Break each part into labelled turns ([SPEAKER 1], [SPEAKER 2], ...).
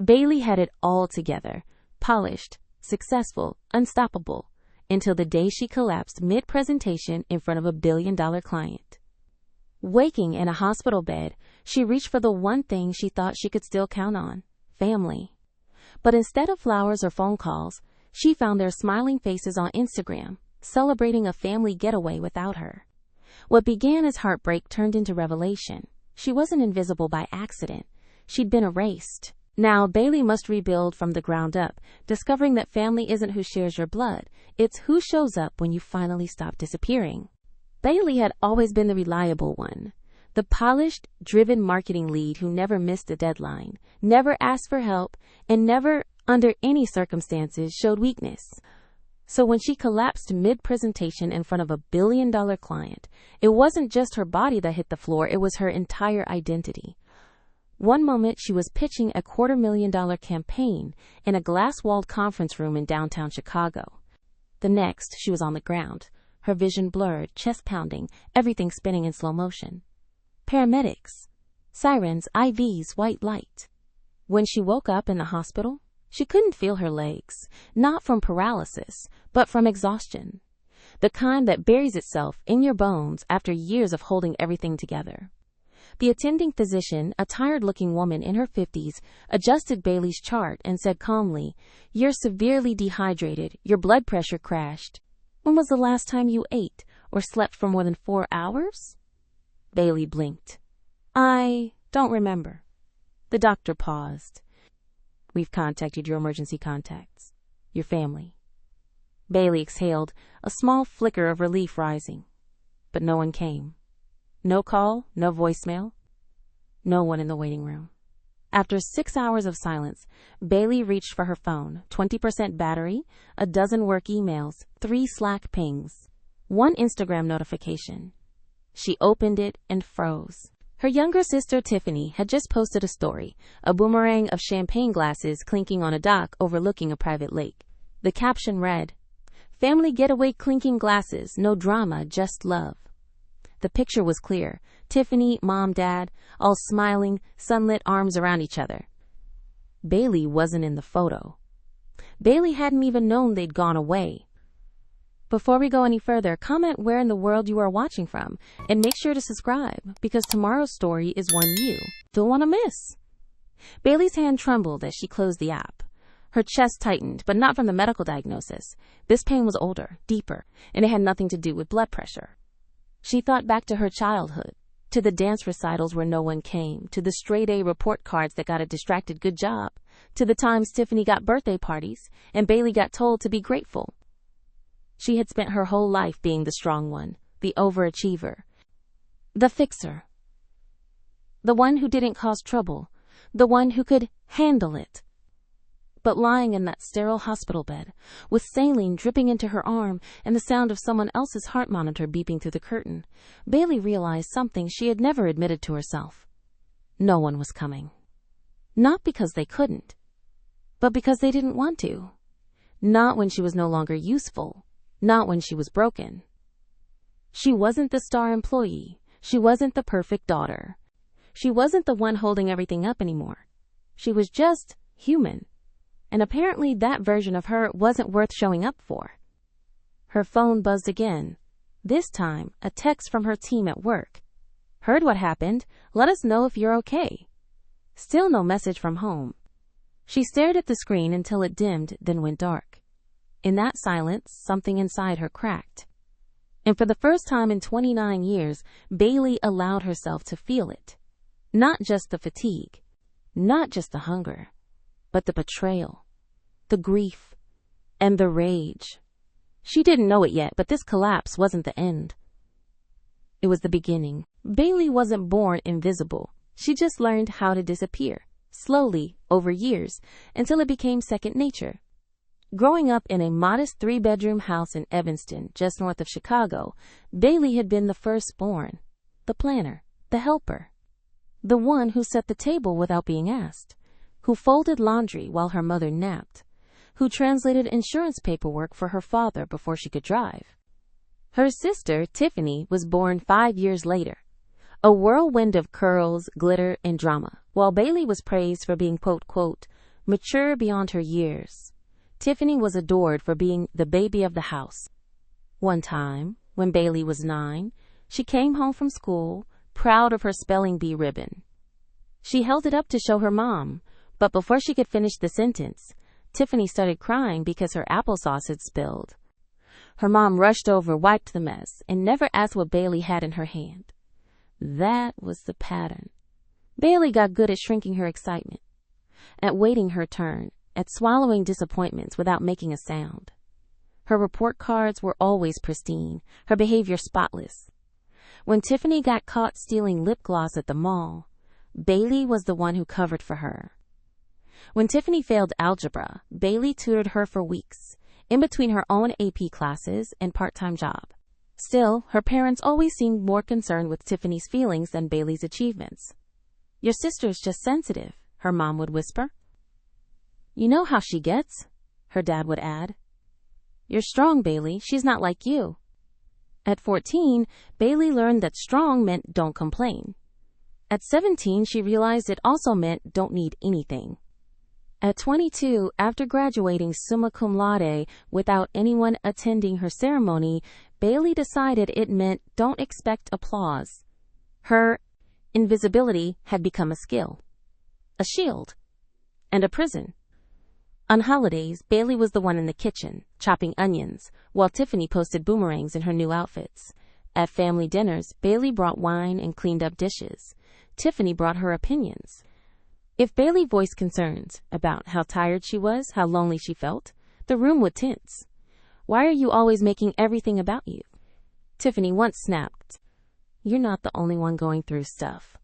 [SPEAKER 1] Bailey had it all together, polished, successful, unstoppable, until the day she collapsed mid-presentation in front of a billion-dollar client. Waking in a hospital bed, she reached for the one thing she thought she could still count on: family. But instead of flowers or phone calls, she found their smiling faces on Instagram, celebrating a family getaway without her. What began as heartbreak turned into revelation. She wasn't invisible by accident. She'd been erased. Now Bailey must rebuild from the ground up, discovering that family isn't who shares your blood, it's who shows up when you finally stop disappearing. Bailey had always been the reliable one, the polished, driven marketing lead who never missed a deadline, never asked for help, and never, under any circumstances, showed weakness. So when she collapsed mid-presentation in front of a billion-dollar client, it wasn't just her body that hit the floor, it was her entire identity. One moment she was pitching a $250,000 campaign in a glass-walled conference room in downtown Chicago. The next, she was on the ground, her vision blurred, chest pounding, everything spinning in slow motion. Paramedics, sirens, IVs, white light. When she woke up in the hospital, she couldn't feel her legs, not from paralysis, but from exhaustion. The kind that buries itself in your bones after years of holding everything together. The attending physician, a tired-looking woman in her 50s, adjusted Bailey's chart and said calmly, "You're severely dehydrated. Your blood pressure crashed. When was the last time you ate or slept for more than 4 hours?" Bailey blinked. "I don't remember." The doctor paused. "We've contacted your emergency contacts, your family." Bailey exhaled, a small flicker of relief rising. But no one came. No call, no voicemail, no one in the waiting room. After 6 hours of silence, Bailey reached for her phone, 20% battery, a dozen work emails, 3 Slack pings, 1 Instagram notification. She opened it and froze. Her younger sister Tiffany had just posted a story, a boomerang of champagne glasses clinking on a dock overlooking a private lake. The caption read, "Family getaway clinking glasses, no drama, just love." The picture was clear. Tiffany, mom, dad, all smiling, sunlit arms around each other. Bailey wasn't in the photo. Bailey hadn't even known they'd gone away. Before we go any further, comment where in the world you are watching from, and make sure to subscribe, because tomorrow's story is one you don't want to miss. Bailey's hand trembled as she closed the app. Her chest tightened, but not from the medical diagnosis. This pain was older, deeper, and it had nothing to do with blood pressure. She thought back to her childhood, to the dance recitals where no one came, to the straight-A report cards that got a distracted good job, to the times Tiffany got birthday parties and Bailey got told to be grateful. She had spent her whole life being the strong one, the overachiever, the fixer, the one who didn't cause trouble, the one who could handle it. But lying in that sterile hospital bed, with saline dripping into her arm and the sound of someone else's heart monitor beeping through the curtain, Bailey realized something she had never admitted to herself. No one was coming. Not because they couldn't, but because they didn't want to. Not when she was no longer useful. Not when she was broken. She wasn't the star employee. She wasn't the perfect daughter. She wasn't the one holding everything up anymore. She was just human. And apparently that version of her wasn't worth showing up for. Her phone buzzed again. This time, a text from her team at work. "Heard what happened. Let us know if you're okay." Still no message from home. She stared at the screen until it dimmed, then went dark. In that silence, something inside her cracked. And for the first time in 29 years, Bailey allowed herself to feel it. Not just the fatigue, not just the hunger, but the betrayal, the grief, and the rage. She didn't know it yet, but this collapse wasn't the end. It was the beginning. Bailey wasn't born invisible. She just learned how to disappear, slowly, over years, until it became second nature. Growing up in a modest 3-bedroom house in Evanston, just north of Chicago, Bailey had been the firstborn, the planner, the helper, the one who set the table without being asked, who folded laundry while her mother napped, who translated insurance paperwork for her father before she could drive. Her sister, Tiffany, was born 5 years later, a whirlwind of curls, glitter, and drama, while Bailey was praised for being, quote, mature beyond her years. Tiffany was adored for being the baby of the house. One time, when Bailey was 9, she came home from school, proud of her spelling bee ribbon. She held it up to show her mom, but before she could finish the sentence, Tiffany started crying because her applesauce had spilled. Her mom rushed over, wiped the mess, and never asked what Bailey had in her hand. That was the pattern. Bailey got good at shrinking her excitement, at waiting her turn, at swallowing disappointments without making a sound. Her report cards were always pristine, her behavior spotless. When Tiffany got caught stealing lip gloss at the mall, Bailey was the one who covered for her. When Tiffany failed algebra, Bailey tutored her for weeks, in between her own AP classes and part-time job. Still, her parents always seemed more concerned with Tiffany's feelings than Bailey's achievements. "Your sister's just sensitive," her mom would whisper. "You know how she gets," her dad would add. "You're strong, Bailey. She's not like you." At 14, Bailey learned that strong meant don't complain. At 17, she realized it also meant don't need anything. At 22, after graduating summa cum laude without anyone attending her ceremony, Bailey decided it meant don't expect applause. Her invisibility had become a skill, a shield, and a prison. On holidays, Bailey was the one in the kitchen, chopping onions, while Tiffany posted boomerangs in her new outfits. At family dinners, Bailey brought wine and cleaned up dishes. Tiffany brought her opinions. If Bailey voiced concerns about how tired she was, how lonely she felt, the room would tense. "Why are you always making everything about you?" Tiffany once snapped, "You're not the only one going through stuff."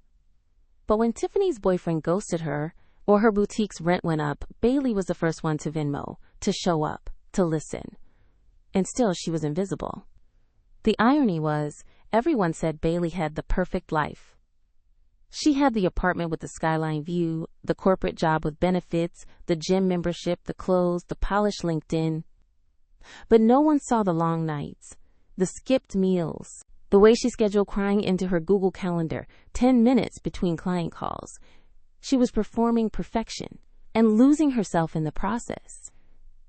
[SPEAKER 1] But when Tiffany's boyfriend ghosted her, or her boutique's rent went up, Bailey was the first one to Venmo, to show up, to listen. And still she was invisible. The irony was, everyone said Bailey had the perfect life. She had the apartment with the skyline view, the corporate job with benefits, the gym membership, the clothes, the polished LinkedIn. But no one saw the long nights, the skipped meals, the way she scheduled crying into her Google Calendar, 10 minutes between client calls. She was performing perfection and losing herself in the process.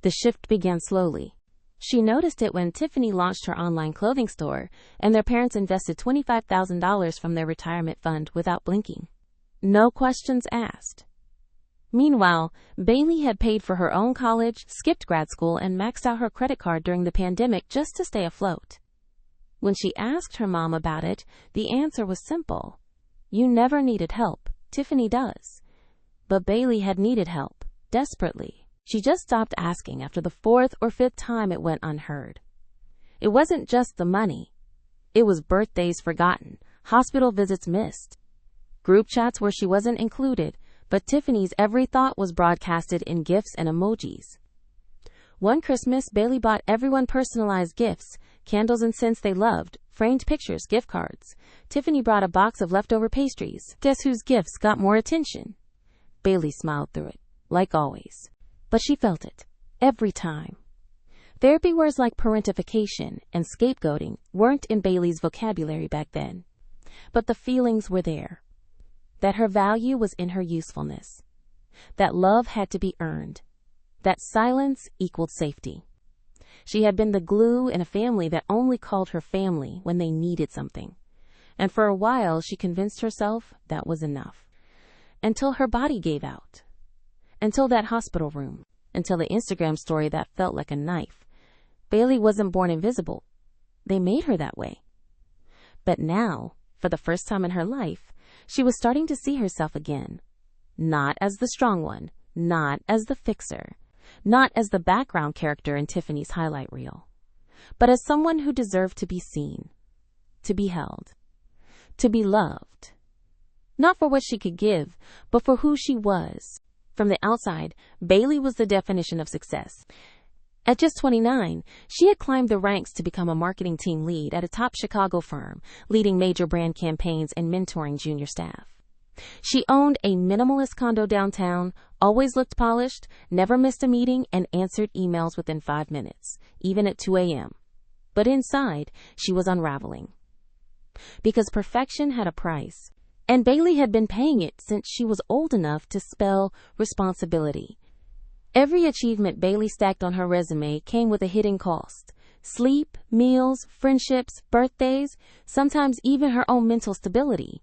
[SPEAKER 1] The shift began slowly. She noticed it when Tiffany launched her online clothing store and their parents invested $25,000 from their retirement fund without blinking. No questions asked. Meanwhile, Bailey had paid for her own college, skipped grad school, and maxed out her credit card during the pandemic just to stay afloat. When she asked her mom about it, the answer was simple. "You never needed help. Tiffany does." But Bailey had needed help, desperately. She just stopped asking after the 4th or 5th time it went unheard. It wasn't just the money. It was birthdays forgotten, hospital visits missed, group chats where she wasn't included, but Tiffany's every thought was broadcasted in gifts and emojis. One Christmas, Bailey bought everyone personalized gifts, candles and scents they loved, framed pictures, gift cards. Tiffany brought a box of leftover pastries. Guess whose gifts got more attention? Bailey smiled through it, like always. But she felt it, every time. Therapy words like parentification and scapegoating weren't in Bailey's vocabulary back then. But the feelings were there. That her value was in her usefulness. That love had to be earned. That silence equaled safety. She had been the glue in a family that only called her family when they needed something. And for a while, she convinced herself that was enough. Until her body gave out. Until that hospital room. Until the Instagram story that felt like a knife. Bailey wasn't born invisible. They made her that way. But now, for the first time in her life, she was starting to see herself again. Not as the strong one. Not as the fixer. Not as the background character in Tiffany's highlight reel. But as someone who deserved to be seen. To be held. To be loved. Not for what she could give, but for who she was. From the outside, Bailey was the definition of success. At just 29, she had climbed the ranks to become a marketing team lead at a top Chicago firm, leading major brand campaigns and mentoring junior staff. She owned a minimalist condo downtown, always looked polished, never missed a meeting, and answered emails within 5 minutes, even at 2 a.m. But inside, she was unraveling. Because perfection had a price. And Bailey had been paying it since she was old enough to spell responsibility, Every achievement Bailey stacked on her resume came with a hidden cost. Sleep, meals, friendships, birthdays, sometimes even her own mental stability.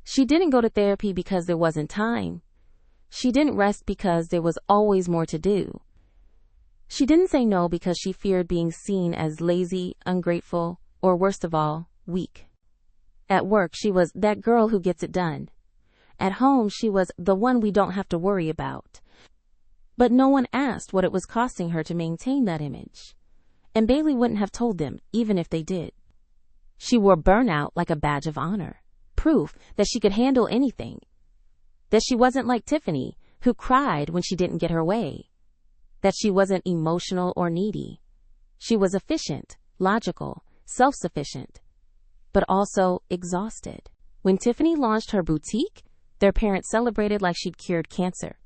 [SPEAKER 1] She didn't go to therapy because there wasn't time. She didn't rest because there was always more to do. She didn't say no because she feared being seen as lazy, ungrateful, or worst of all, weak. At work, she was that girl who gets it done. At home, she was the one we don't have to worry about. But no one asked what it was costing her to maintain that image. And Bailey wouldn't have told them, even if they did. She wore burnout like a badge of honor, proof that she could handle anything. That she wasn't like Tiffany, who cried when she didn't get her way. That she wasn't emotional or needy. She was efficient, logical, self-sufficient, but also exhausted. When Tiffany launched her boutique, their parents celebrated like she'd cured cancer.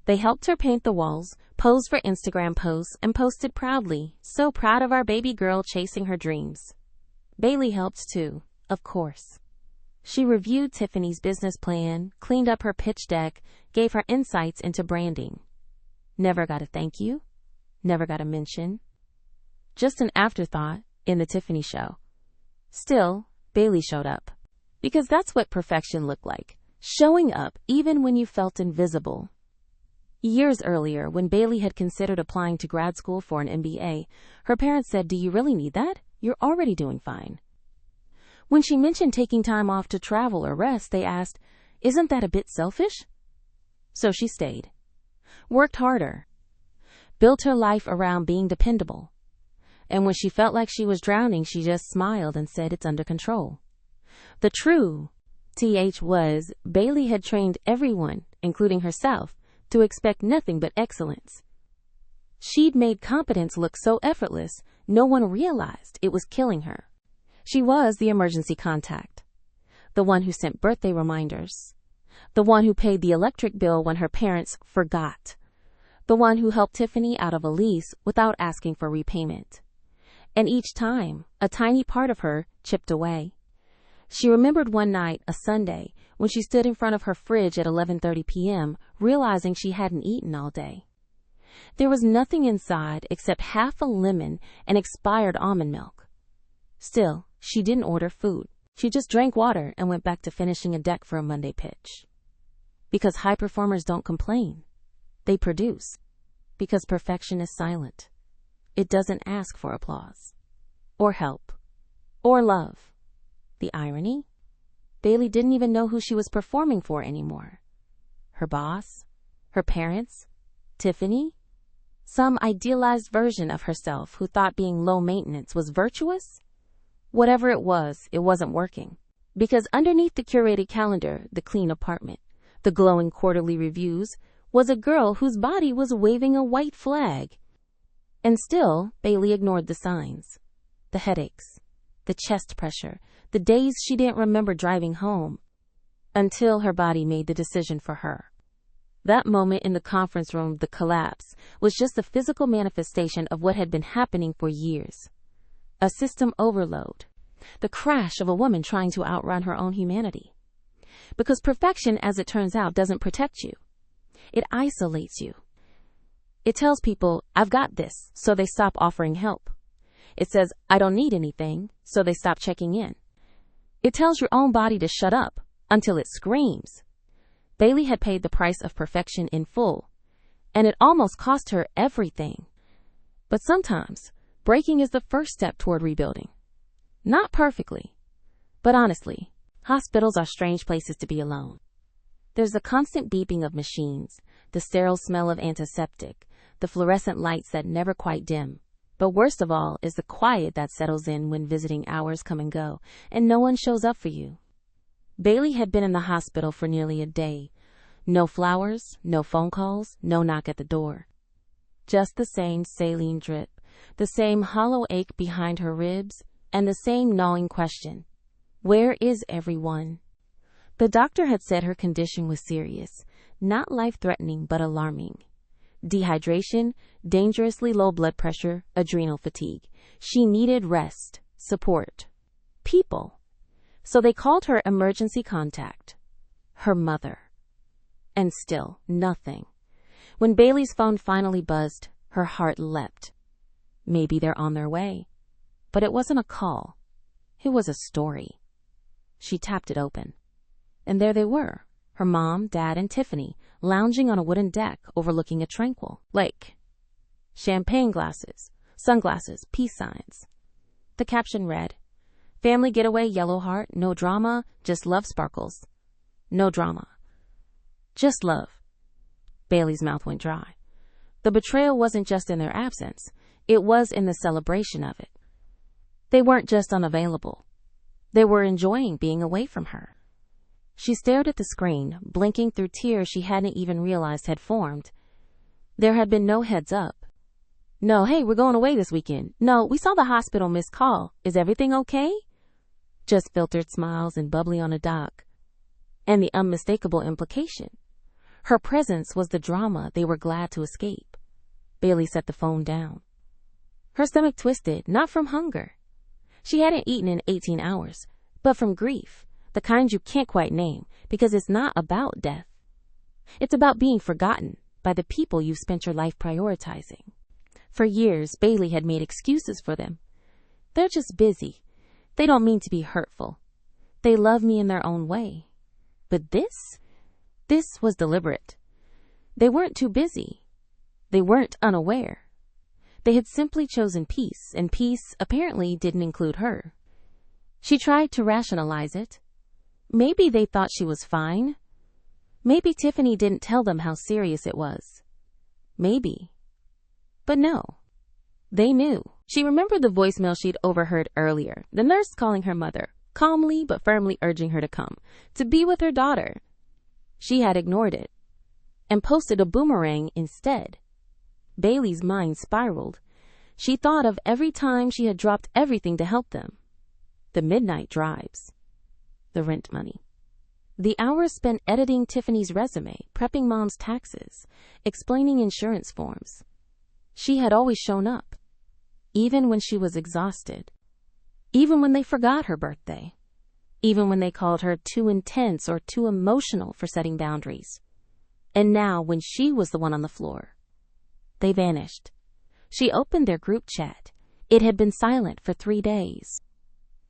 [SPEAKER 1] They helped her paint the walls, pose for Instagram posts, and posted proudly, so proud of our baby girl chasing her dreams. Bailey helped too, of course. She reviewed Tiffany's business plan, cleaned up her pitch deck, gave her insights into branding. Never got a thank you, never got a mention. Just an afterthought in the Tiffany show. Still, Bailey showed up. Because that's what perfection looked like. Showing up even when you felt invisible. Years earlier, when Bailey had considered applying to grad school for an MBA, her parents said, "Do you really need that? You're already doing fine." When she mentioned taking time off to travel or rest, they asked, "Isn't that a bit selfish?" So she stayed. Worked harder. Built her life around being dependable. And when she felt like she was drowning, she just smiled and said, "It's under control." The true TH was, Bailey had trained everyone, including herself, to expect nothing but excellence. She'd made competence look so effortless, no one realized it was killing her. She was the emergency contact. The one who sent birthday reminders. The one who paid the electric bill when her parents forgot. The one who helped Tiffany out of a lease without asking for repayment. And each time, a tiny part of her chipped away. She remembered one night, a Sunday, when she stood in front of her fridge at 11:30 p.m., realizing she hadn't eaten all day. There was nothing inside except half a lemon and expired almond milk. Still, she didn't order food. She just drank water and went back to finishing a deck for a Monday pitch. Because high performers don't complain. They produce. Because perfection is silent. It doesn't ask for applause. Or help. Or love. The irony? Bailey didn't even know who she was performing for anymore. Her boss? Her parents? Tiffany? Some idealized version of herself who thought being low maintenance was virtuous? Whatever it wasn't working. Because underneath the curated calendar, the clean apartment, the glowing quarterly reviews, was a girl whose body was waving a white flag. And still, Bailey ignored the signs. The headaches. The chest pressure. The days she didn't remember driving home. Until her body made the decision for her. That moment in the conference room, the collapse, was just a physical manifestation of what had been happening for years. A system overload. The crash of a woman trying to outrun her own humanity. Because perfection, as it turns out, doesn't protect you. It isolates you. It tells people, "I've got this," so they stop offering help. It says, "I don't need anything," so they stop checking in. It tells your own body to shut up until it screams. Bailey had paid the price of perfection in full, and it almost cost her everything. But sometimes, breaking is the first step toward rebuilding. Not perfectly, but honestly, hospitals are strange places to be alone. There's the constant beeping of machines, the sterile smell of antiseptic, the fluorescent lights that never quite dim. But worst of all is the quiet that settles in when visiting hours come and go, and no one shows up for you. Bailey had been in the hospital for nearly a day. No flowers, no phone calls, no knock at the door. Just the same saline drip, the same hollow ache behind her ribs, and the same gnawing question. Where is everyone? The doctor had said her condition was serious, not life-threatening but alarming. Dehydration, dangerously low blood pressure, adrenal fatigue. She needed rest, support, people. So they called her emergency contact. Her mother. And still, nothing. When Bailey's phone finally buzzed, her heart leapt. Maybe they're on their way. But it wasn't a call. It was a story. She tapped it open. And there they were, her mom, dad, and Tiffany, lounging on a wooden deck overlooking a tranquil lake. Champagne glasses, sunglasses, peace signs. The caption read, "Family getaway, yellow heart, no drama, just love sparkles." No drama. Just love. Bailey's mouth went dry. The betrayal wasn't just in their absence, it was in the celebration of it. They weren't just unavailable. They were enjoying being away from her. She stared at the screen, blinking through tears she hadn't even realized had formed. There had been no heads up. No, hey, we're going away this weekend. No, we saw the hospital missed call. Is everything okay? Just filtered smiles and bubbly on a dock. And the unmistakable implication. Her presence was the drama they were glad to escape. Bailey set the phone down. Her stomach twisted, not from hunger. She hadn't eaten in 18 hours, but from grief, the kind you can't quite name, because it's not about death. It's about being forgotten by the people you've spent your life prioritizing. For years, Bailey had made excuses for them. They're just busy. They don't mean to be hurtful. They love me in their own way. But this was deliberate. They weren't too busy. They weren't unaware. They had simply chosen peace, and peace apparently didn't include her. She tried to rationalize it. Maybe they thought she was fine. Maybe Tiffany didn't tell them how serious it was. Maybe. But no. They knew. She remembered the voicemail she'd overheard earlier, the nurse calling her mother, calmly but firmly urging her to come, to be with her daughter. She had ignored it, and posted a boomerang instead. Bailey's mind spiraled. She thought of every time she had dropped everything to help them. The midnight drives. The rent money. The hours spent editing Tiffany's resume, prepping mom's taxes, explaining insurance forms. She had always shown up, even when she was exhausted. Even when they forgot her birthday. Even when they called her too intense or too emotional for setting boundaries. And now, when she was the one on the floor, they vanished. She opened their group chat. It had been silent for 3 days.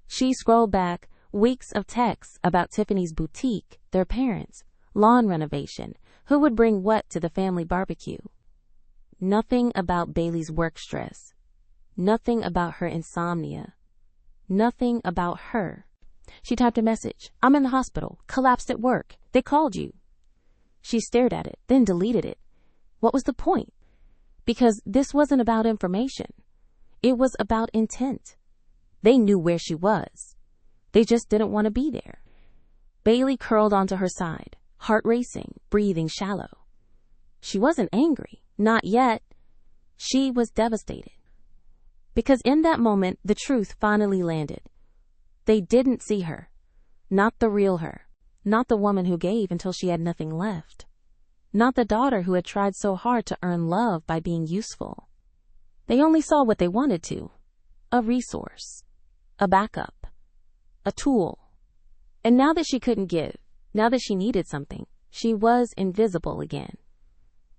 [SPEAKER 1] She scrolled back, weeks of texts about Tiffany's boutique, their parents, lawn renovation, who would bring what to the family barbecue. Nothing about Bailey's work stress. Nothing about her insomnia. Nothing about her. She typed a message. "I'm in the hospital. Collapsed at work. They called you." She stared at it, then deleted it. What was the point? Because this wasn't about information. It was about intent. They knew where she was. They just didn't want to be there. Bailey curled onto her side, heart racing, breathing shallow. She wasn't angry. Not yet. She was devastated. Because in that moment, the truth finally landed. They didn't see her. Not the real her. Not the woman who gave until she had nothing left. Not the daughter who had tried so hard to earn love by being useful. They only saw what they wanted to. A resource. A backup. A tool. And now that she couldn't give, now that she needed something, she was invisible again.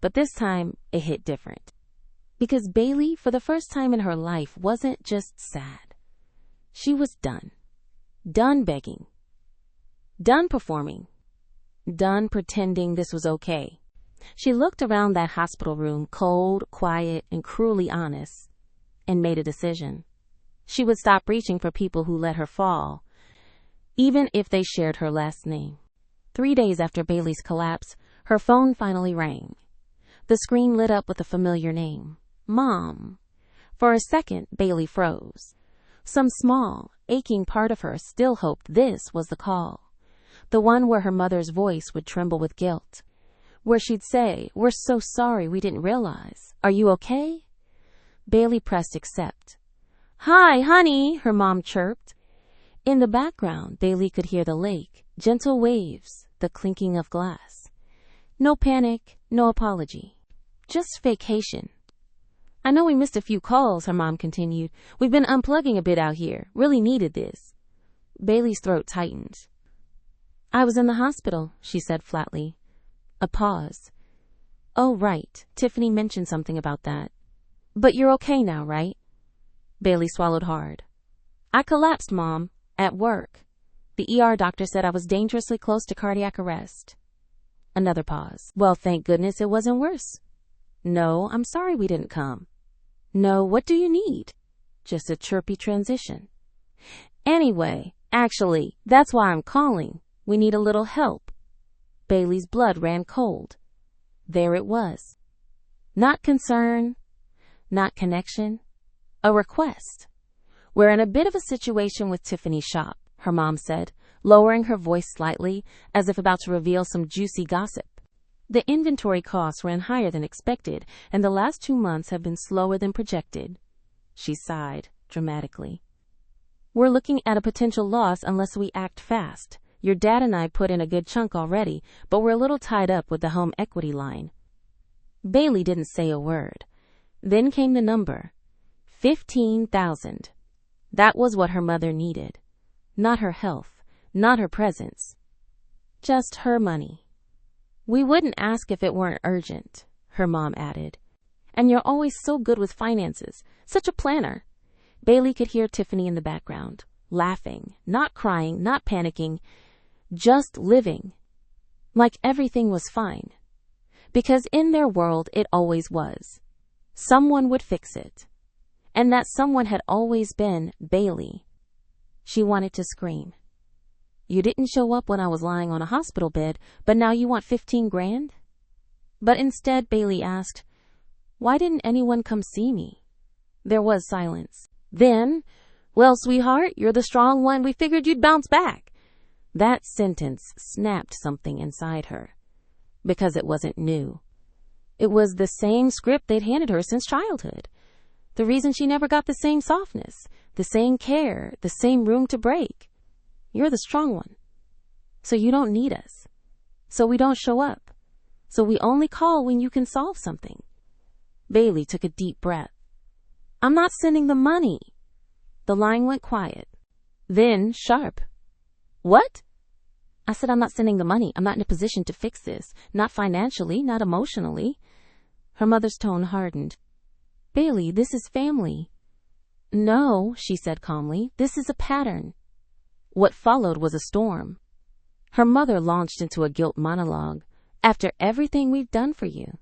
[SPEAKER 1] But this time, it hit different. Because Bailey, for the first time in her life, wasn't just sad. She was done. Done begging. Done performing. Done pretending this was okay. She looked around that hospital room, cold, quiet, and cruelly honest, and made a decision. She would stop reaching for people who let her fall, even if they shared her last name. 3 days after Bailey's collapse, her phone finally rang. The screen lit up with a familiar name. Mom. For a second, Bailey froze. Some small, aching part of her still hoped this was the call. The one where her mother's voice would tremble with guilt. Where she'd say, "We're so sorry, we didn't realize. Are you okay?" Bailey pressed accept. "Hi, honey," her mom chirped. In the background, Bailey could hear the lake, gentle waves, the clinking of glass. No panic, no apology. Just vacation. "I know we missed a few calls," her mom continued. "We've been unplugging a bit out here. Really needed this." Bailey's throat tightened. "I was in the hospital," she said flatly. A pause. Oh, right. Tiffany mentioned something about that. But you're okay now, right? Bailey swallowed hard. I collapsed, Mom, at work. The ER doctor said I was dangerously close to cardiac arrest. Another pause. Well, thank goodness it wasn't worse. No, I'm sorry we didn't come. No, what do you need? Just a chirpy transition. Anyway, actually, that's why I'm calling. We need a little help. Bailey's blood ran cold. There it was. Not concern, not connection, a request. We're in a bit of a situation with Tiffany's shop, her mom said, lowering her voice slightly as if about to reveal some juicy gossip. The inventory costs ran higher than expected, and the last 2 months have been slower than projected. She sighed dramatically. We're looking at a potential loss unless we act fast. Your dad and I put in a good chunk already, but we're a little tied up with the home equity line. Bailey didn't say a word. Then came the number. $15,000. That was what her mother needed. Not her health, not her presence. Just her money. We wouldn't ask if it weren't urgent, her mom added. And you're always so good with finances, such a planner. Bailey could hear Tiffany in the background, laughing, not crying, not panicking, just living. Like everything was fine. Because in their world it always was. Someone would fix it. And that someone had always been Bailey. She wanted to scream. You didn't show up when I was lying on a hospital bed, but now you want 15 grand? But instead, Bailey asked, why didn't anyone come see me? There was silence. Then, well, sweetheart, you're the strong one. We figured you'd bounce back. That sentence snapped something inside her. Because it wasn't new. It was the same script they'd handed her since childhood. The reason she never got the same softness, the same care, the same room to break. You're the strong one. So you don't need us. So we don't show up. So we only call when you can solve something. Bailey took a deep breath. I'm not sending the money. The line went quiet. Then sharp. What? I said I'm not sending the money. I'm not in a position to fix this. Not financially, not emotionally. Her mother's tone hardened. Bailey, this is family. No, she said calmly. This is a pattern. What followed was a storm. Her mother launched into a guilt monologue. After everything we've done for you.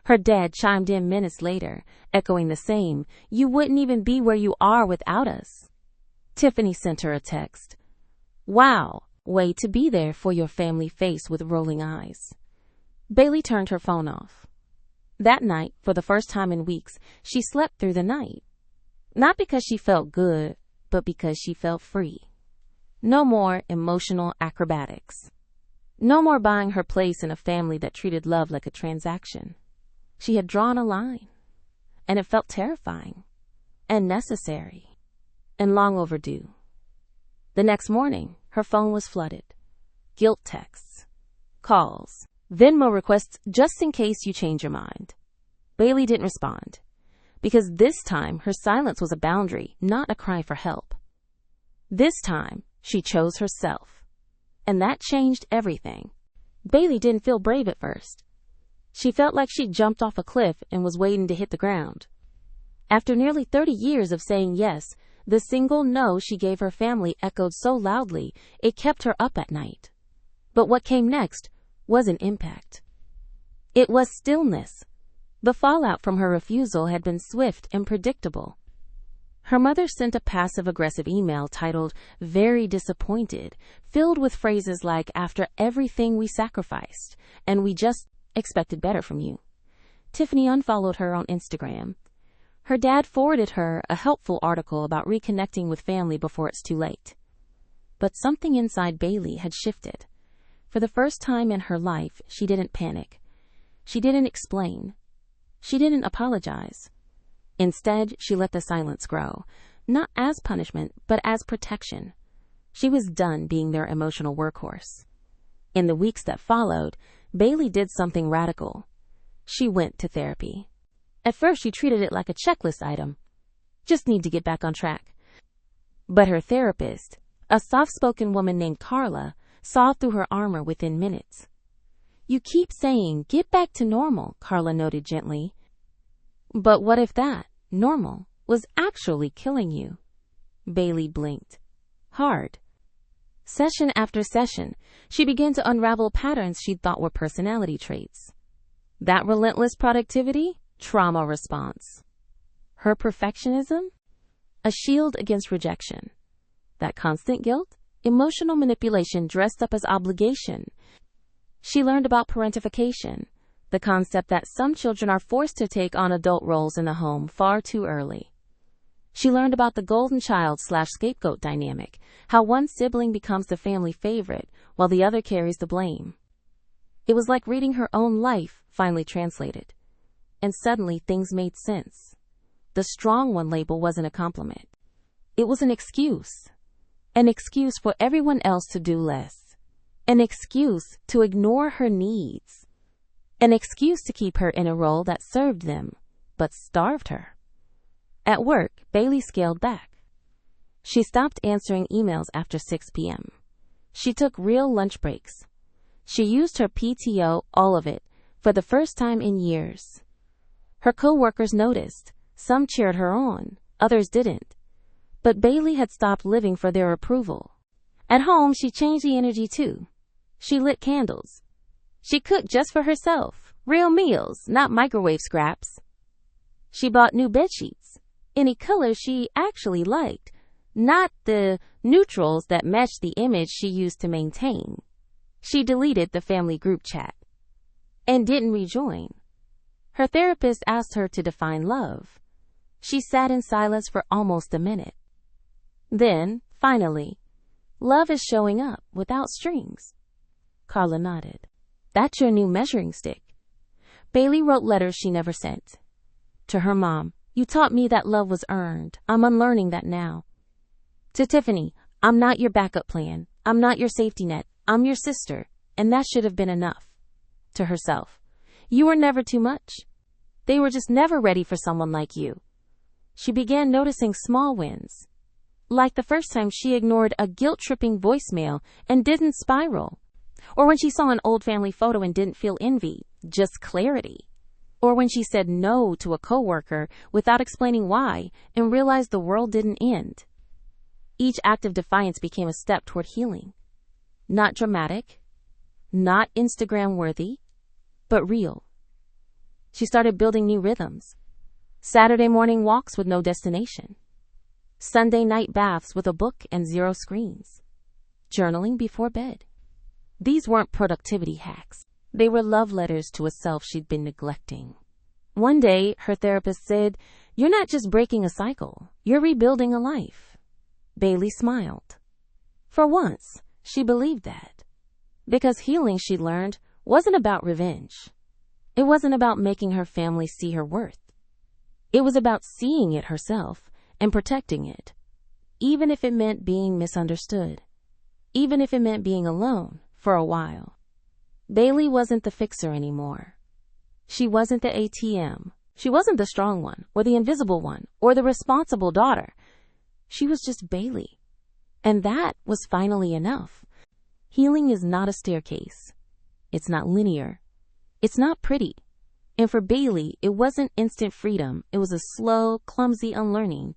[SPEAKER 1] Her dad chimed in minutes later, echoing the same. You wouldn't even be where you are without us. Tiffany sent her a text. Wow, way to be there for your family face with rolling eyes. Bailey turned her phone off. That night, for the first time in weeks, she slept through the night. Not because she felt good, but because she felt free. No more emotional acrobatics. No more buying her place in a family that treated love like a transaction. She had drawn a line, and it felt terrifying, and necessary, and long overdue. The next morning, her phone was flooded. Guilt texts, calls, Venmo requests just in case you change your mind. Bailey didn't respond, because this time her silence was a boundary, not a cry for help. This time, she chose herself. And that changed everything. Bailey didn't feel brave at first. She felt like she'd jumped off a cliff and was waiting to hit the ground. After nearly 30 years of saying yes, the single no she gave her family echoed so loudly it kept her up at night. But what came next wasn't impact. It was stillness. The fallout from her refusal had been swift and predictable. Her mother sent a passive-aggressive email titled, Very Disappointed, filled with phrases like, after everything we sacrificed, and we just expected better from you. Tiffany unfollowed her on Instagram. Her dad forwarded her a helpful article about reconnecting with family before it's too late. But something inside Bailey had shifted. For the first time in her life, she didn't panic. She didn't explain. She didn't apologize. Instead, she let the silence grow, not as punishment, but as protection. She was done being their emotional workhorse. In the weeks that followed, Bailey did something radical. She went to therapy. At first, she treated it like a checklist item. Just need to get back on track. But her therapist, a soft-spoken woman named Carla, saw through her armor within minutes. You keep saying, get back to normal, Carla noted gently. But what if that, normal, was actually killing you? Bailey blinked. Hard. Session after session, she began to unravel patterns she'd thought were personality traits. That relentless productivity? Trauma response. Her perfectionism? A shield against rejection. That constant guilt? Emotional manipulation dressed up as obligation. She learned about parentification, the concept that some children are forced to take on adult roles in the home far too early. She learned about the golden child/scapegoat dynamic, how one sibling becomes the family favorite while the other carries the blame. It was like reading her own life finally translated. And suddenly things made sense. The strong one label wasn't a compliment. It was an excuse. An excuse for everyone else to do less. An excuse to ignore her needs. An excuse to keep her in a role that served them, but starved her. At work, Bailey scaled back. She stopped answering emails after 6 p.m. She took real lunch breaks. She used her PTO, all of it, for the first time in years. Her co-workers noticed. Some cheered her on, others didn't. But Bailey had stopped living for their approval. At home, she changed the energy too. She lit candles. She cooked just for herself, real meals, not microwave scraps. She bought new bedsheets, any color she actually liked, not the neutrals that matched the image she used to maintain. She deleted the family group chat and didn't rejoin. Her therapist asked her to define love. She sat in silence for almost a minute. Then, finally, love is showing up without strings. Carla nodded. That's your new measuring stick. Bailey wrote letters she never sent. To her mom, you taught me that love was earned. I'm unlearning that now. To Tiffany, I'm not your backup plan. I'm not your safety net. I'm your sister, and that should have been enough. To herself, you were never too much. They were just never ready for someone like you. She began noticing small wins. Like the first time she ignored a guilt-tripping voicemail and didn't spiral. Or when she saw an old family photo and didn't feel envy, just clarity. Or when she said no to a coworker without explaining why and realized the world didn't end. Each act of defiance became a step toward healing. Not dramatic, not Instagram-worthy, but real. She started building new rhythms. Saturday morning walks with no destination. Sunday night baths with a book and 0 screens. Journaling before bed. These weren't productivity hacks. They were love letters to a self she'd been neglecting. One day, her therapist said, "You're not just breaking a cycle, you're rebuilding a life." Bailey smiled. For once, she believed that. Because healing, she learned, wasn't about revenge. It wasn't about making her family see her worth. It was about seeing it herself and protecting it, even if it meant being misunderstood, even if it meant being alone for a while. Bailey wasn't the fixer anymore. She wasn't the ATM. She wasn't the strong one, or the invisible one, or the responsible daughter. She was just Bailey. And that was finally enough. Healing is not a staircase. It's not linear. It's not pretty. And for Bailey, it wasn't instant freedom. It was a slow, clumsy unlearning.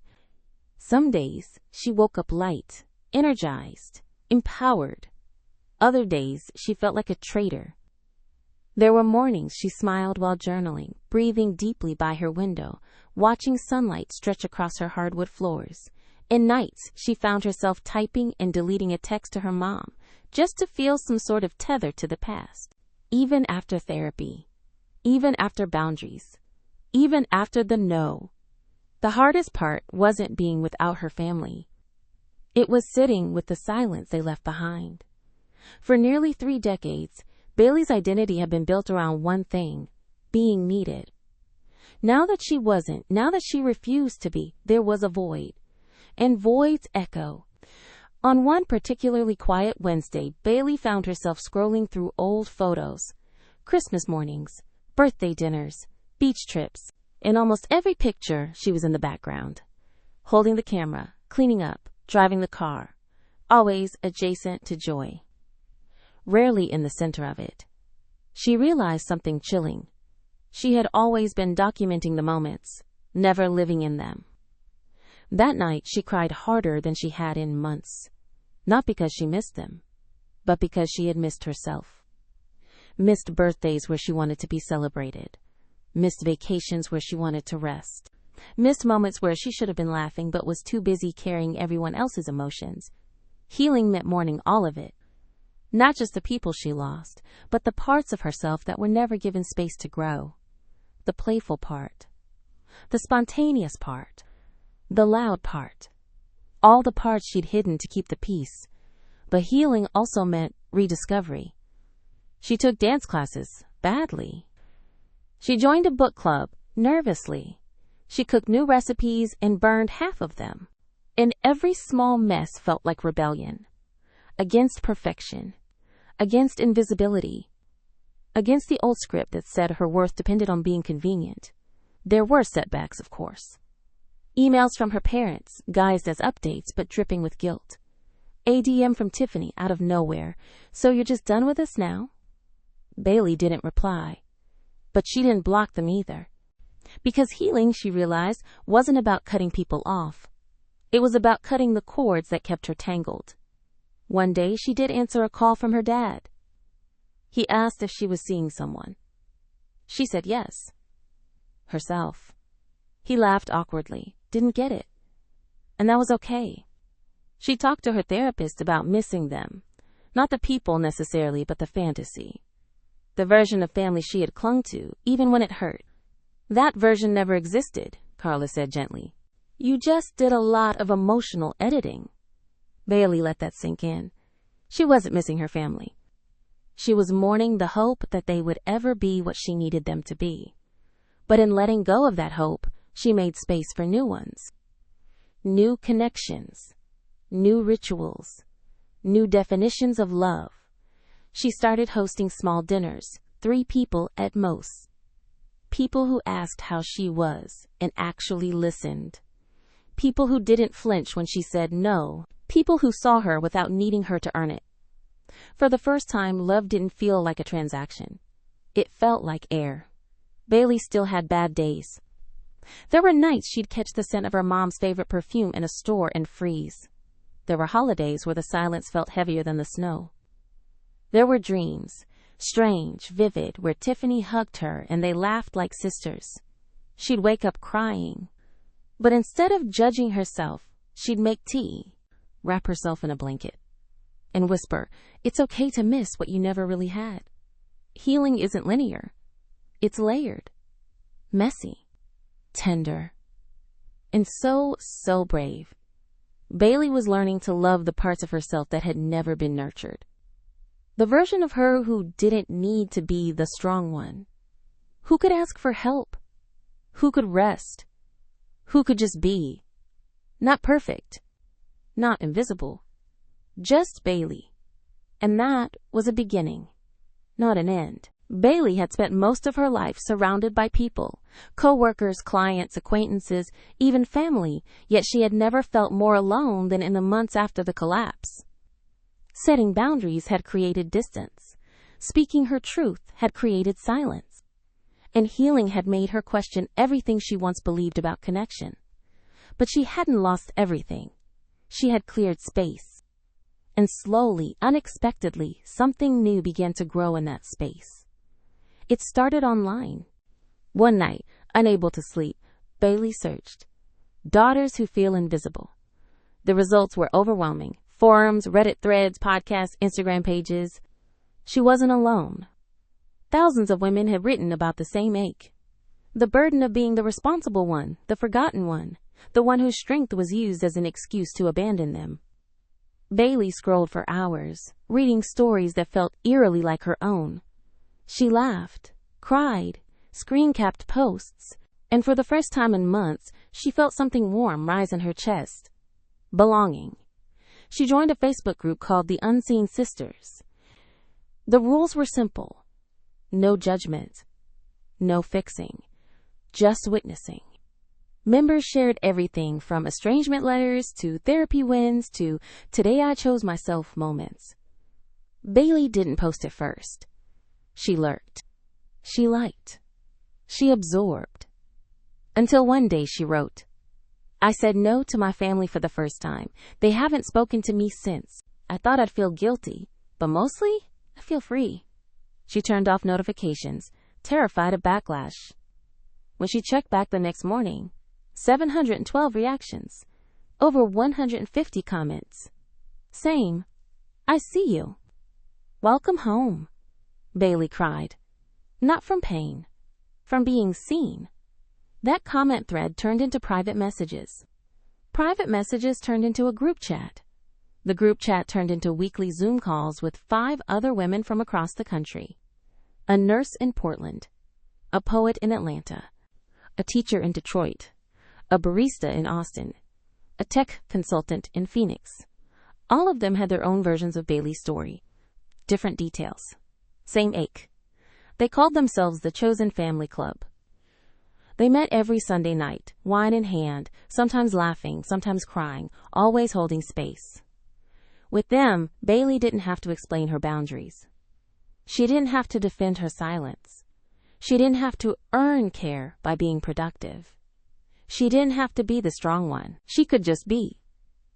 [SPEAKER 1] Some days, she woke up light, energized, empowered. Other days, she felt like a traitor. There were mornings she smiled while journaling, breathing deeply by her window, watching sunlight stretch across her hardwood floors. And nights, she found herself typing and deleting a text to her mom, just to feel some sort of tether to the past. Even after therapy. Even after boundaries. Even after the no. The hardest part wasn't being without her family. It was sitting with the silence they left behind. For nearly 3 decades, Bailey's identity had been built around one thing, being needed. Now that she wasn't, now that she refused to be, there was a void. And voids echo. On one particularly quiet Wednesday, Bailey found herself scrolling through old photos. Christmas mornings, birthday dinners, beach trips. In almost every picture, she was in the background. Holding the camera, cleaning up, driving the car. Always adjacent to joy. Rarely in the center of it. she realized something chilling. She had always been documenting the moments, never living in them. That night, she cried harder than she had in months. Not because she missed them, but because she had missed herself. Missed birthdays where she wanted to be celebrated. Missed vacations where she wanted to rest. Missed moments where she should have been laughing but was too busy carrying everyone else's emotions. Healing meant mourning all of it. Not just the people she lost, but the parts of herself that were never given space to grow. The playful part. The spontaneous part. The loud part. All the parts she'd hidden to keep the peace. But healing also meant rediscovery. She took dance classes, badly. She joined a book club, nervously. She cooked new recipes and burned half of them. And every small mess felt like rebellion. Against perfection. Against invisibility. Against the old script that said her worth depended on being convenient. There were setbacks, of course. Emails from her parents, guised as updates but dripping with guilt. A DM from Tiffany out of nowhere. "So you're just done with us now?" Bailey didn't reply. But she didn't block them either. Because healing, she realized, wasn't about cutting people off. It was about cutting the cords that kept her tangled. One day, she did answer a call from her dad. He asked if she was seeing someone. She said yes. Herself. He laughed awkwardly, didn't get it. And that was okay. She talked to her therapist about missing them. Not the people necessarily, but the fantasy. The version of family she had clung to, even when it hurt. "That version never existed," Carla said gently. "You just did a lot of emotional editing." Bailey let that sink in. She wasn't missing her family. She was mourning the hope that they would ever be what she needed them to be. But in letting go of that hope, she made space for new ones. New connections. New rituals. New definitions of love. She started hosting small dinners, 3 people at most. People who asked how she was and actually listened. People who didn't flinch when she said no. People who saw her without needing her to earn it. For the first time, love didn't feel like a transaction. It felt like air. Bailey still had bad days. There were nights she'd catch the scent of her mom's favorite perfume in a store and freeze. There were holidays where the silence felt heavier than the snow. There were dreams, strange, vivid, where Tiffany hugged her and they laughed like sisters. She'd wake up crying. But instead of judging herself, she'd make tea, wrap herself in a blanket, and whisper, "It's okay to miss what you never really had." Healing isn't linear. It's layered, messy, tender, and so brave. Bailey was learning to love the parts of herself that had never been nurtured. The version of her who didn't need to be the strong one. Who could ask for help? Who could rest? Who could just be? Not perfect. Not invisible. Just Bailey. And that was a beginning, not an end. Bailey had spent most of her life surrounded by people, co-workers, clients, acquaintances, even family, yet she had never felt more alone than in the months after the collapse. Setting boundaries had created distance. Speaking her truth had created silence. And healing had made her question everything she once believed about connection. But she hadn't lost everything. She had cleared space. And slowly, unexpectedly, something new began to grow in that space. It started online. One night, unable to sleep, Bailey searched. Daughters who feel invisible. The results were overwhelming. Forums, Reddit threads, podcasts, Instagram pages. She wasn't alone. Thousands of women had written about the same ache. The burden of being the responsible one, the forgotten one, the one whose strength was used as an excuse to abandon them. Bailey scrolled for hours, reading stories that felt eerily like her own. She laughed, cried, screen-capped posts, and for the first time in months, she felt something warm rise in her chest. Belonging. She joined a Facebook group called The Unseen Sisters. The rules were simple. No judgment. No fixing. Just witnessing. Members shared everything from estrangement letters to therapy wins to "today I chose myself" moments. Bailey didn't post it first. She lurked. She liked. She absorbed. Until one day she wrote, "I said no to my family for the first time. They haven't spoken to me since. I thought I'd feel guilty, but mostly I feel free." She turned off notifications, terrified of backlash. When she checked back the next morning, 712 reactions, over 150 comments. Same. "I see you." "Welcome home," Bailey cried. Not from pain, from being seen. That comment thread turned into private messages. Private messages turned into a group chat. The group chat turned into weekly Zoom calls with 5 other women from across the country. A nurse in Portland, a poet in Atlanta, a teacher in Detroit, a barista in Austin, a tech consultant in Phoenix. All of them had their own versions of Bailey's story. Different details. Same ache. They called themselves the Chosen Family Club. They met every Sunday night, wine in hand, sometimes laughing, sometimes crying, always holding space. With them, Bailey didn't have to explain her boundaries. She didn't have to defend her silence. She didn't have to earn care by being productive. She didn't have to be the strong one. She could just be.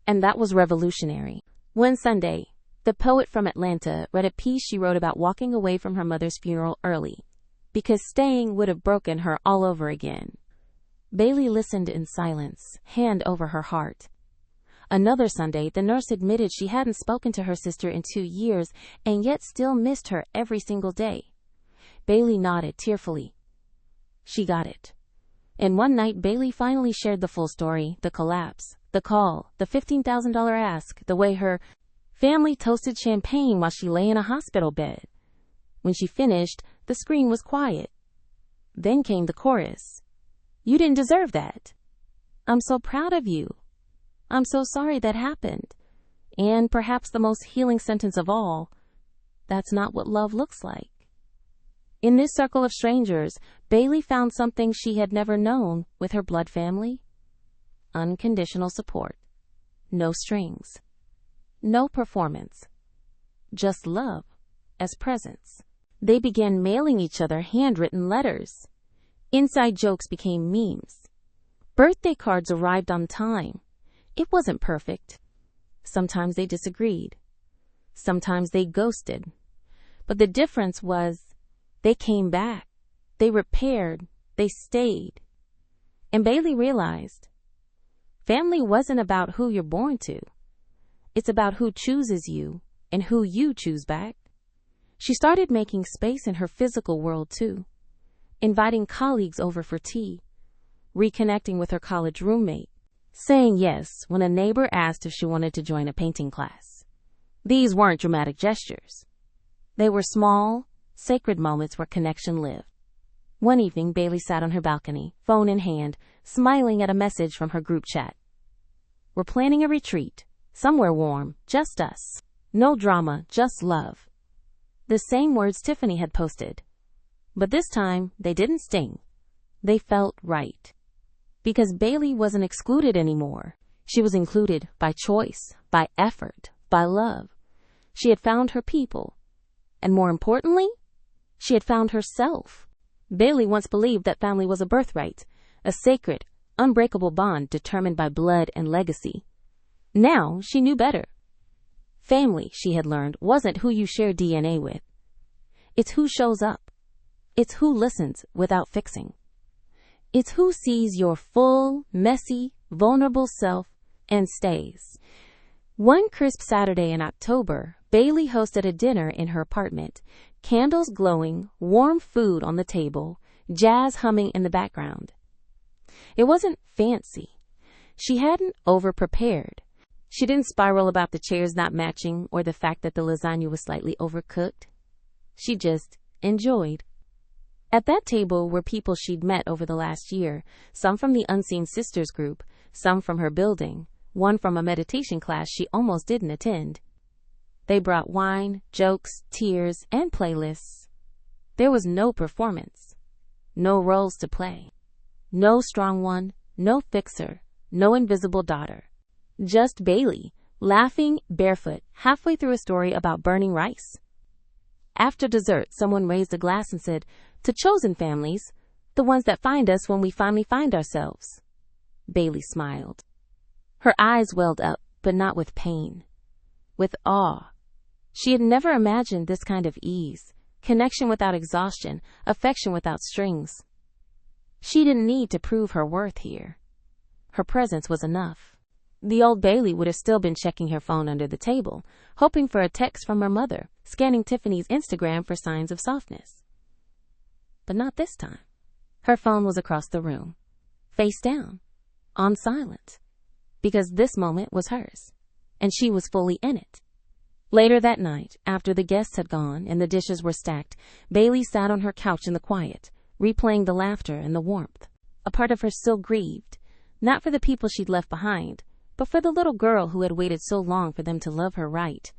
[SPEAKER 1] And that was revolutionary. One Sunday, the poet from Atlanta read a piece she wrote about walking away from her mother's funeral early, because staying would have broken her all over again. Bailey listened in silence, hand over her heart. Another Sunday, the nurse admitted she hadn't spoken to her sister in 2 years and yet still missed her every single day. Bailey nodded tearfully. She got it. And one night, Bailey finally shared the full story, the collapse, the call, the $15,000 ask, the way her family toasted champagne while she lay in a hospital bed. When she finished, the screen was quiet. Then came the chorus. "You didn't deserve that. I'm so proud of you. I'm so sorry that happened." And perhaps the most healing sentence of all, "That's not what love looks like." In this circle of strangers, Bailey found something she had never known with her blood family. Unconditional support. No strings. No performance. Just love as presence. They began mailing each other handwritten letters. Inside jokes became memes. Birthday cards arrived on time. It wasn't perfect. Sometimes they disagreed. Sometimes they ghosted. But the difference was they came back. They repaired. They stayed. And Bailey realized family wasn't about who you're born to. It's about who chooses you and who you choose back. She started making space in her physical world too, inviting colleagues over for tea, reconnecting with her college roommate, saying yes when a neighbor asked if she wanted to join a painting class. These weren't dramatic gestures. They were small, sacred moments where connection lived. One evening, Bailey sat on her balcony, phone in hand, smiling at a message from her group chat. "We're planning a retreat, somewhere warm, just us. No drama, just love." The same words Tiffany had posted. But this time, they didn't sting. They felt right. Because Bailey wasn't excluded anymore. She was included by choice, by effort, by love. She had found her people. And more importantly, she had found herself. Bailey once believed that family was a birthright, a sacred, unbreakable bond determined by blood and legacy. Now she knew better. Family, she had learned, wasn't who you share DNA with. It's who shows up. It's who listens without fixing. It's who sees your full, messy, vulnerable self and stays. One crisp Saturday in October, Bailey hosted a dinner in her apartment. Candles glowing, warm food on the table, jazz humming in the background. It wasn't fancy. She hadn't over-prepared. She didn't spiral about the chairs not matching or the fact that the lasagna was slightly overcooked. She just enjoyed. At that table were people she'd met over the last year, some from the Unseen Sisters group, some from her building, one from a meditation class she almost didn't attend. They brought wine, jokes, tears, and playlists. There was no performance, no roles to play, no strong one, no fixer, no invisible daughter. Just Bailey, laughing, barefoot, halfway through a story about burning rice. After dessert, someone raised a glass and said, "To chosen families, the ones that find us when we finally find ourselves." Bailey smiled. Her eyes welled up, but not with pain, with awe. She had never imagined this kind of ease, connection without exhaustion, affection without strings. She didn't need to prove her worth here. Her presence was enough. The old Bailey would have still been checking her phone under the table, hoping for a text from her mother, scanning Tiffany's Instagram for signs of softness. But not this time. Her phone was across the room, face down, on silent, because this moment was hers, and she was fully in it. Later that night, after the guests had gone and the dishes were stacked, Bailey sat on her couch in the quiet, replaying the laughter and the warmth. A part of her still grieved, not for the people she'd left behind, but for the little girl who had waited so long for them to love her right.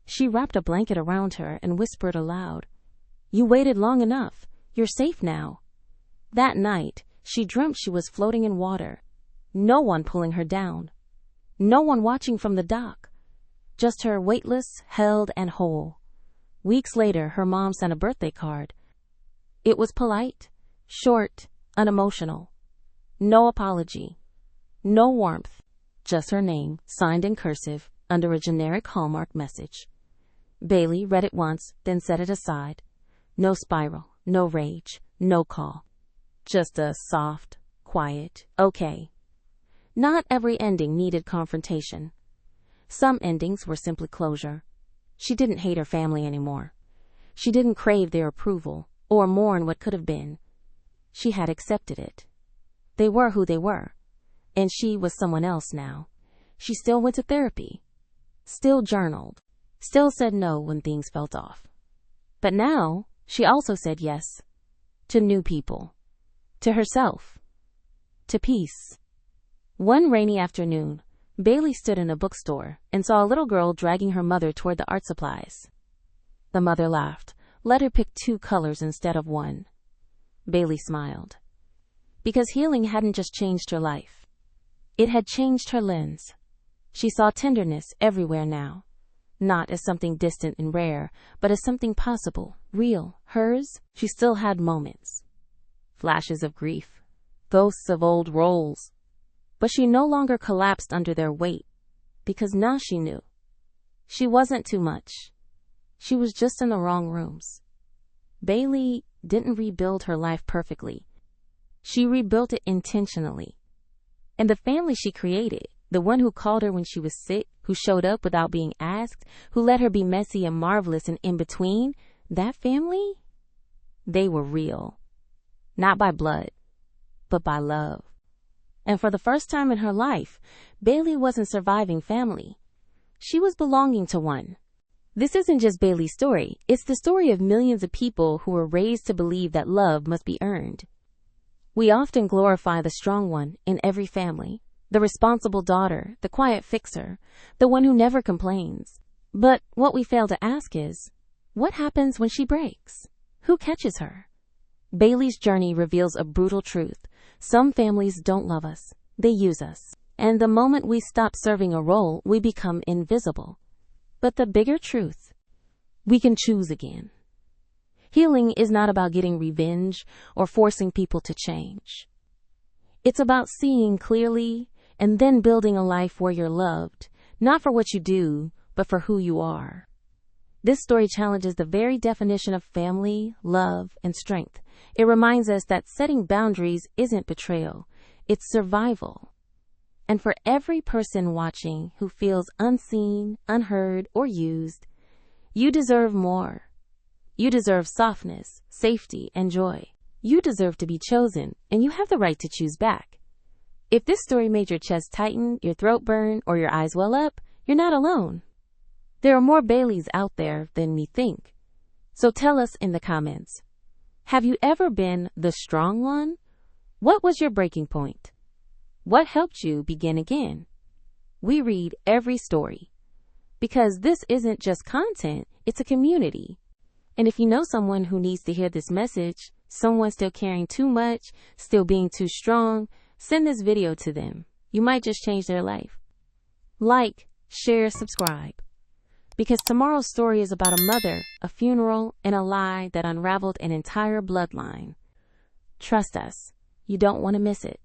[SPEAKER 1] She wrapped a blanket around her and whispered aloud, "You waited long enough. You're safe now." That night, she dreamt she was floating in water, no one pulling her down, no one watching from the dock, just her weightless, held, and whole. Weeks later, her mom sent a birthday card. It was polite, short, unemotional. No apology, no warmth, just her name, signed in cursive, under a generic Hallmark message. Bailey read it once, then set it aside. No spiral, no rage, no call. Just a soft, quiet, okay. Not every ending needed confrontation. Some endings were simply closure. She didn't hate her family anymore. She didn't crave their approval or mourn what could have been. She had accepted it. They were who they were, and she was someone else now. She still went to therapy, still journaled, still said no when things felt off. But now, she also said yes to new people, to herself, to peace. One rainy afternoon, Bailey stood in a bookstore and saw a little girl dragging her mother toward the art supplies. The mother laughed, let her pick 2 colors instead of 1. Bailey smiled. Because healing hadn't just changed her life. It had changed her lens. She saw tenderness everywhere now, not as something distant and rare, but as something possible, real, hers. She still had moments, flashes of grief, ghosts of old roles. But she no longer collapsed under their weight, because now she knew. She wasn't too much. She was just in the wrong rooms. Bailey didn't rebuild her life perfectly. She rebuilt it intentionally. And the family she created, the one who called her when she was sick, who showed up without being asked, who let her be messy and marvelous and in between, that family, they were real. Not by blood, but by love. And for the first time in her life, Bailey wasn't surviving family. She was belonging to one. This isn't just Bailey's story. It's the story of millions of people who were raised to believe that love must be earned. We often glorify the strong one in every family, the responsible daughter, the quiet fixer, the one who never complains. But what we fail to ask is, what happens when she breaks? Who catches her? Bailey's journey reveals a brutal truth. Some families don't love us. They use us. And the moment we stop serving a role, we become invisible. But the bigger truth, we can choose again. Healing is not about getting revenge or forcing people to change. It's about seeing clearly and then building a life where you're loved, not for what you do, but for who you are. This story challenges the very definition of family, love, and strength. It reminds us that setting boundaries isn't betrayal, it's survival. And for every person watching who feels unseen, unheard, or used, you deserve more. You deserve softness, safety, and joy. You deserve to be chosen, and you have the right to choose back. If this story made your chest tighten, your throat burn, or your eyes well up, you're not alone. There are more Baileys out there than we think. So tell us in the comments. Have you ever been the strong one? What was your breaking point? What helped you begin again? We read every story. Because this isn't just content, it's a community. And if you know someone who needs to hear this message, someone still caring too much, still being too strong, send this video to them. You might just change their life. Like, share, subscribe. Because tomorrow's story is about a mother, a funeral, and a lie that unraveled an entire bloodline. Trust us, you don't want to miss it.